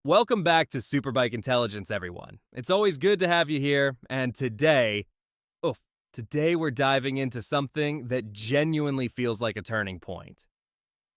Welcome back to SuperBike Intelligence, everyone. It's always good to have you here, and oof, today we're diving into something that genuinely feels like a turning point.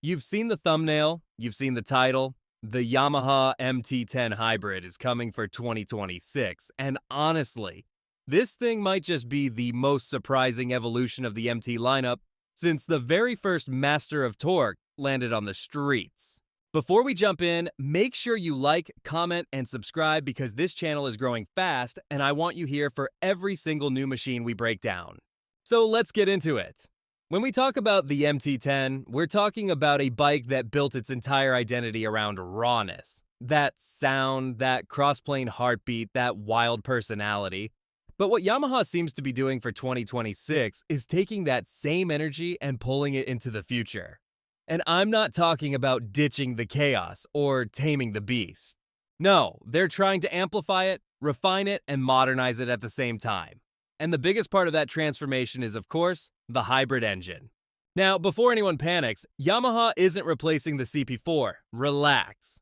You've seen the thumbnail, you've seen the title. The Yamaha MT-10 Hybrid is coming for 2026, and honestly, this thing might just be the most surprising evolution of the MT lineup since the very first master of torque landed on the streets. Before we jump in, make sure you like, comment, and subscribe because this channel is growing fast and I want you here for every single new machine we break down. So let's get into it. When we talk about the MT-10, we're talking about a bike that built its entire identity around rawness. That sound, that cross-plane heartbeat, that wild personality. But what Yamaha seems to be doing for 2026 is taking that same energy and pulling it into the future. And I'm not talking about ditching the chaos or taming the beast. No, they're trying to amplify it, refine it, and modernize it at the same time. And the biggest part of that transformation is, of course, the hybrid engine. Now, before anyone panics, Yamaha isn't replacing the CP4. Relax.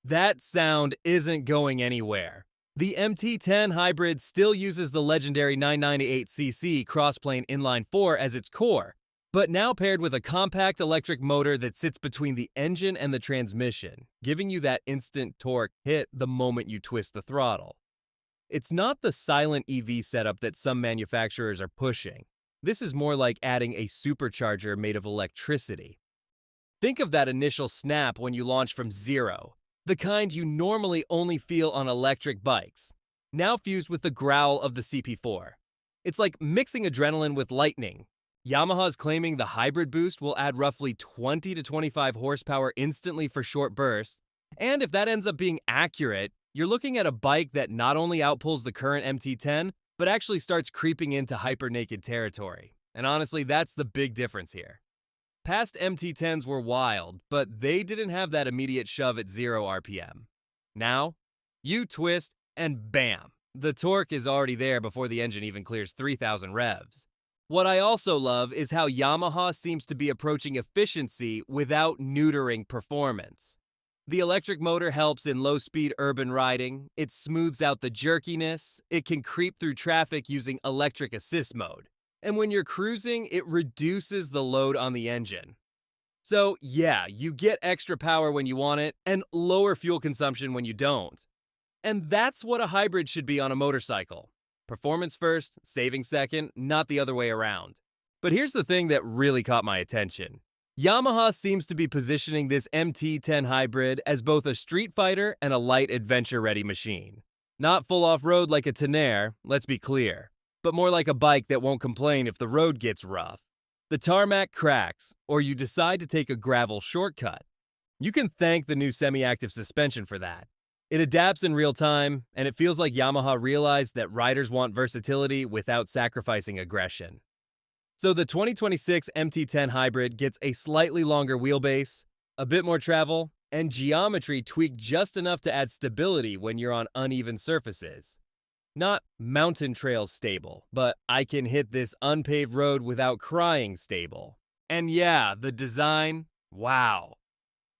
That sound isn't going anywhere. The MT-10 Hybrid still uses the legendary 998cc crossplane inline 4 as its core, but now paired with a compact electric motor that sits between the engine and the transmission, giving you that instant torque hit the moment you twist the throttle. It's not the silent EV setup that some manufacturers are pushing. This is more like adding a supercharger made of electricity. Think of that initial snap when you launch from zero, the kind you normally only feel on electric bikes, now fused with the growl of the CP4. It's like mixing adrenaline with lightning. Yamaha's claiming the hybrid boost will add roughly 20 to 25 horsepower instantly for short bursts, and if that ends up being accurate, you're looking at a bike that not only outpulls the current MT-10, but actually starts creeping into hyper-naked territory. And honestly, that's the big difference here. Past MT-10s were wild, but they didn't have that immediate shove at 0 RPM. Now, you twist, and bam! The torque is already there before the engine even clears 3,000 revs. What I also love is how Yamaha seems to be approaching efficiency without neutering performance. The electric motor helps in low-speed urban riding, it smooths out the jerkiness, it can creep through traffic using electric assist mode. And when you're cruising, it reduces the load on the engine. So yeah, you get extra power when you want it, and lower fuel consumption when you don't. And that's what a hybrid should be on a motorcycle. Performance first, saving second, not the other way around. But here's the thing that really caught my attention. Yamaha seems to be positioning this MT-10 Hybrid as both a street fighter and a light adventure-ready machine. Not full off-road like a Tenere, let's be clear, but more like a bike that won't complain if the road gets rough. The tarmac cracks, or you decide to take a gravel shortcut. You can thank the new semi-active suspension for that. It adapts in real time, and it feels like Yamaha realized that riders want versatility without sacrificing aggression. So the 2026 MT-10 Hybrid gets a slightly longer wheelbase, a bit more travel, and geometry tweaked just enough to add stability when you're on uneven surfaces. Not mountain trails stable, but I can hit this unpaved road without crying stable. And yeah, the design, wow.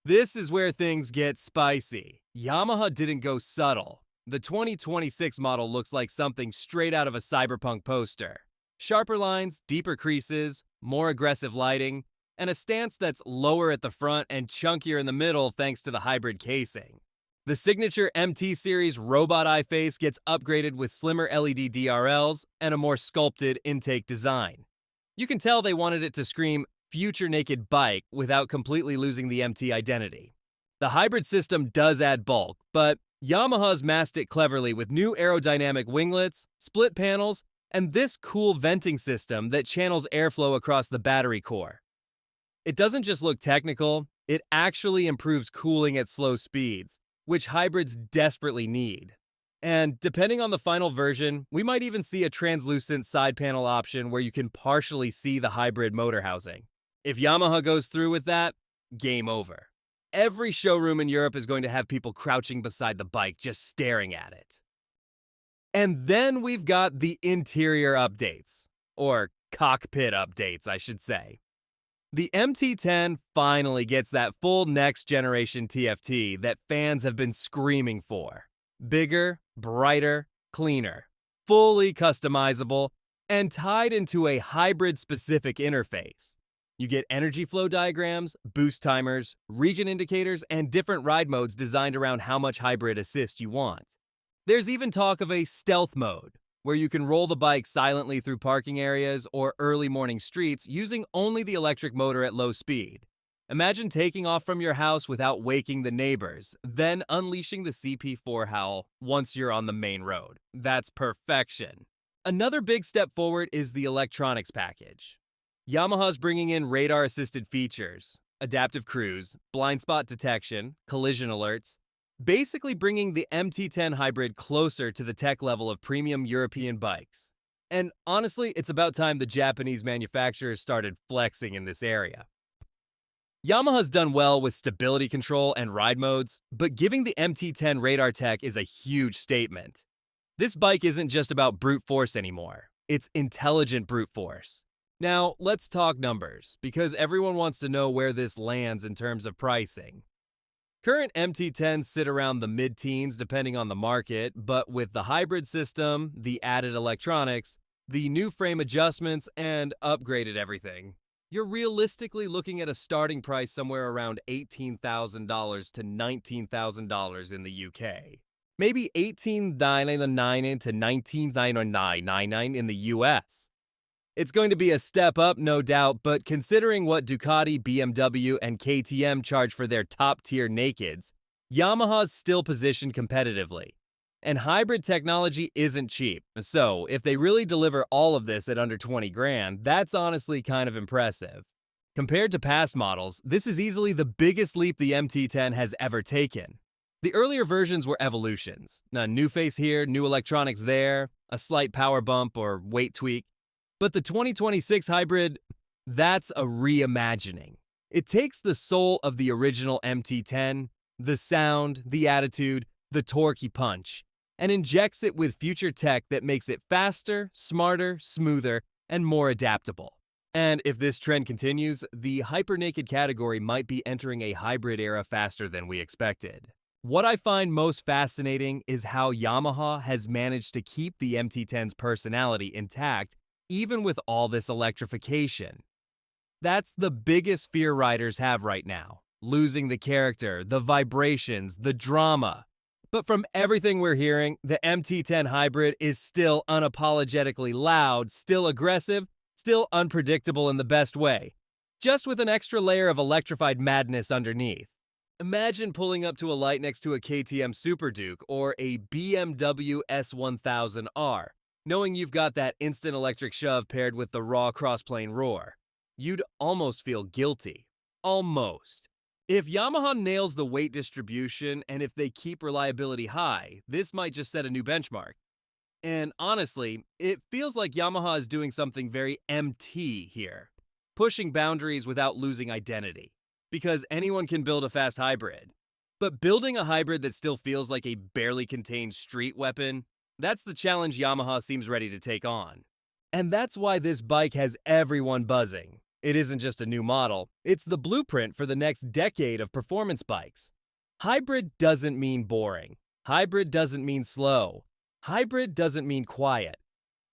This is where things get spicy. Yamaha didn't go subtle. The 2026 model looks like something straight out of a cyberpunk poster. Sharper lines, deeper creases, more aggressive lighting, and a stance that's lower at the front and chunkier in the middle thanks to the hybrid casing. The signature MT series robot eye face gets upgraded with slimmer LED DRLs and a more sculpted intake design. You can tell they wanted it to scream future naked bike without completely losing the MT identity. The hybrid system does add bulk, but Yamaha's masked it cleverly with new aerodynamic winglets, split panels, and this cool venting system that channels airflow across the battery core. It doesn't just look technical, it actually improves cooling at slow speeds, which hybrids desperately need. And depending on the final version, we might even see a translucent side panel option where you can partially see the hybrid motor housing. If Yamaha goes through with that, game over. Every showroom in Europe is going to have people crouching beside the bike just staring at it. And then we've got the interior updates, or cockpit updates, I should say. The MT-10 finally gets that full next-generation TFT that fans have been screaming for. Bigger, brighter, cleaner, fully customizable, and tied into a hybrid-specific interface. You get energy flow diagrams, boost timers, region indicators, and different ride modes designed around how much hybrid assist you want. There's even talk of a stealth mode, where you can roll the bike silently through parking areas or early morning streets using only the electric motor at low speed. Imagine taking off from your house without waking the neighbors, then unleashing the CP4 howl once you're on the main road. That's perfection. Another big step forward is the electronics package. Yamaha's bringing in radar-assisted features, adaptive cruise, blind spot detection, collision alerts, basically bringing the MT-10 Hybrid closer to the tech level of premium European bikes. And honestly, it's about time the Japanese manufacturers started flexing in this area. Yamaha's done well with stability control and ride modes, but giving the MT-10 radar tech is a huge statement. This bike isn't just about brute force anymore, it's intelligent brute force. Now, let's talk numbers, because everyone wants to know where this lands in terms of pricing. Current MT-10s sit around the mid-teens depending on the market, but with the hybrid system, the added electronics, the new frame adjustments, and upgraded everything, you're realistically looking at a starting price somewhere around $18,000 to $19,000 in the UK. Maybe $18,999 to $19,999 in the US. It's going to be a step up, no doubt, but considering what Ducati, BMW, and KTM charge for their top-tier nakeds, Yamaha's still positioned competitively. And hybrid technology isn't cheap, so if they really deliver all of this at under 20 grand, that's honestly kind of impressive. Compared to past models, this is easily the biggest leap the MT-10 has ever taken. The earlier versions were evolutions. A new face here, new electronics there, a slight power bump or weight tweak. But the 2026 Hybrid, that's a reimagining. It takes the soul of the original MT-10, the sound, the attitude, the torquey punch, and injects it with future tech that makes it faster, smarter, smoother, and more adaptable. And if this trend continues, the hyper-naked category might be entering a hybrid era faster than we expected. What I find most fascinating is how Yamaha has managed to keep the MT-10's personality intact even with all this electrification. That's the biggest fear riders have right now, losing the character, the vibrations, the drama. But from everything we're hearing, the MT-10 Hybrid is still unapologetically loud, still aggressive, still unpredictable in the best way, just with an extra layer of electrified madness underneath. Imagine pulling up to a light next to a KTM Super Duke or a BMW S1000R, knowing you've got that instant electric shove paired with the raw crossplane roar. You'd almost feel guilty. Almost. If Yamaha nails the weight distribution and if they keep reliability high, this might just set a new benchmark. And honestly, it feels like Yamaha is doing something very MT here, pushing boundaries without losing identity. Because anyone can build a fast hybrid. But building a hybrid that still feels like a barely contained street weapon, that's the challenge Yamaha seems ready to take on. And that's why this bike has everyone buzzing. It isn't just a new model, it's the blueprint for the next decade of performance bikes. Hybrid doesn't mean boring. Hybrid doesn't mean slow. Hybrid doesn't mean quiet.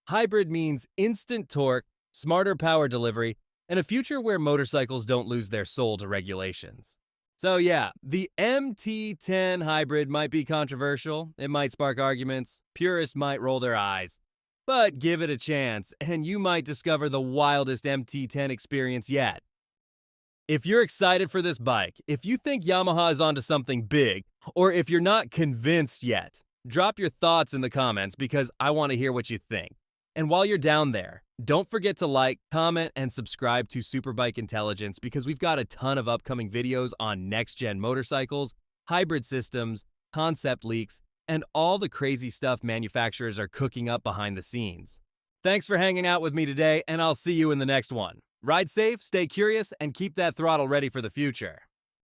Hybrid means instant torque, smarter power delivery, and a future where motorcycles don't lose their soul to regulations. So yeah, the MT-10 Hybrid might be controversial, it might spark arguments, purists might roll their eyes. But give it a chance, and you might discover the wildest MT-10 experience yet. If you're excited for this bike, if you think Yamaha is onto something big, or if you're not convinced yet, drop your thoughts in the comments because I want to hear what you think. And while you're down there, don't forget to like, comment, and subscribe to SuperBike Intelligence because we've got a ton of upcoming videos on next-gen motorcycles, hybrid systems, concept leaks, and all the crazy stuff manufacturers are cooking up behind the scenes. Thanks for hanging out with me today, and I'll see you in the next one. Ride safe, stay curious, and keep that throttle ready for the future.